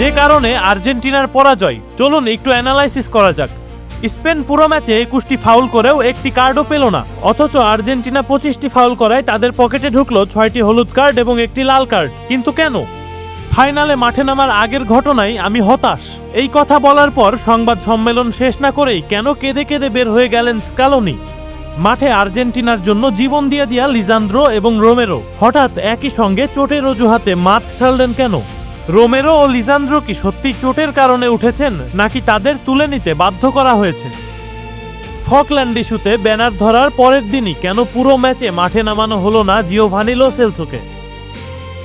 যে কারণে আর্জেন্টিনার পরাজয়। চলুন একটু অ্যানালাইসিস করা যাক। স্পেন পুরো ম্যাচে 21টি ফাউল করেও একটি কার্ডও পেল না, অথচ আর্জেন্টিনা 25টি ফাউল করায় তাদের পকেটে ঢুকলো 6টি হলুদ কার্ড এবং একটি লাল কার্ড। কিন্তু কেন? ফাইনালে মাঠে নামার আগের ঘটনায় আমি হতাশ। এই কথা বলার পর সংবাদ সম্মেলন শেষ না করেই কেন কেঁদে কেঁদে বের হয়ে গেলেন স্কালোনি। মাঠে আর্জেন্টিনার জন্য জীবন দিয়ে দিয়া লিজান্দ্রো এবং রোমেরো হঠাৎ একই সঙ্গে চোটের অজুহাতে মাঠ ছাড়লেন কেন? রোমেরো ও লিজান্দ্রো কি সত্যি চোটের কারণে উঠেছেন, নাকি তাদের তুলে নিতে বাধ্য করা হয়েছে? ফকল্যান্ড ইস্যুতে ব্যানার ধরার পরের দিনই কেন পুরো ম্যাচে মাঠে নামানো হলো না জিওভানি লো সেলসোকে?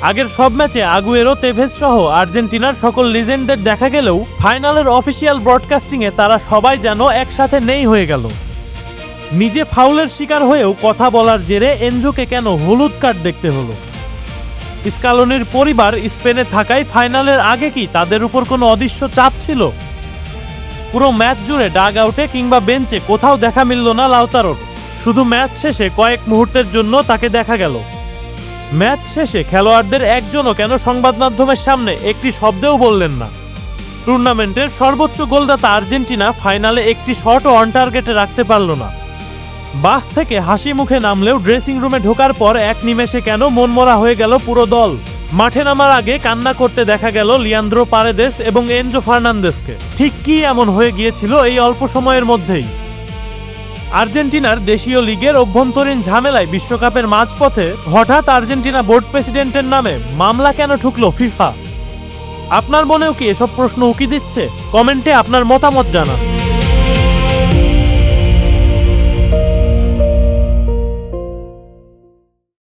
আগের সব ম্যাচে আগুয়েরো, তেভেজ সহ আর্জেন্টিনার সকল লিজেন্ডদের দেখা গেলেও ফাইনালের অফিসিয়াল ব্রডকাস্টিংয়ে তারা সবাই যেন একসাথে নেই হয়ে গেল। নিজে ফাউলের শিকার হয়েও কথা বলার জেরে এনজোকে কেন হলুদ কার্ড দেখতে হলো? স্কালোনির পরিবার স্পেনে থাকায় ফাইনালের আগে কি তাদের উপর কোনো অদৃশ্য চাপ ছিল? পুরো ম্যাচ জুড়ে ডাগ আউটে কিংবা বেঞ্চে কোথাও দেখা মিলল না লাউতারোর। শুধু ম্যাচ শেষে কয়েক মুহূর্তের জন্য তাকে দেখা গেল। ম্যাচ শেষে খেলোয়াড়দের একজনও কেন সংবাদ মাধ্যমের সামনে একটি শব্দও বললেন না? টুর্নামেন্টের সর্বোচ্চ গোলদাতা আর্জেন্টিনা ফাইনালে একটি শটও অন টার্গেটে রাখতে পারল না। বাস থেকে হাসি মুখে নামলেও ড্রেসিং রুমে ঢোকার পর এক নিমেষে কেন মনমরা হয়ে গেল পুরো দল? মাঠে নামার আগে কান্না করতে দেখা গেল লিয়ান্দ্রো পারেদেস এবং এনজো ফার্নান্দেসকে। ঠিক কি এমন হয়ে গিয়েছিল এই অল্প সময়ের মধ্যেই? আর্জেন্টিনার দেশীয় লিগের অভ্যন্তরীণ ঝামেলায় বিশ্বকাপের মাঝপথে হঠাৎ আর্জেন্টিনা বোর্ড প্রেসিডেন্টের নামে মামলা কেন ঠুকলো ফিফা? আপনার মনেও কি এসব প্রশ্ন উকি দিচ্ছে? কমেন্টে আপনার মতামত জানান।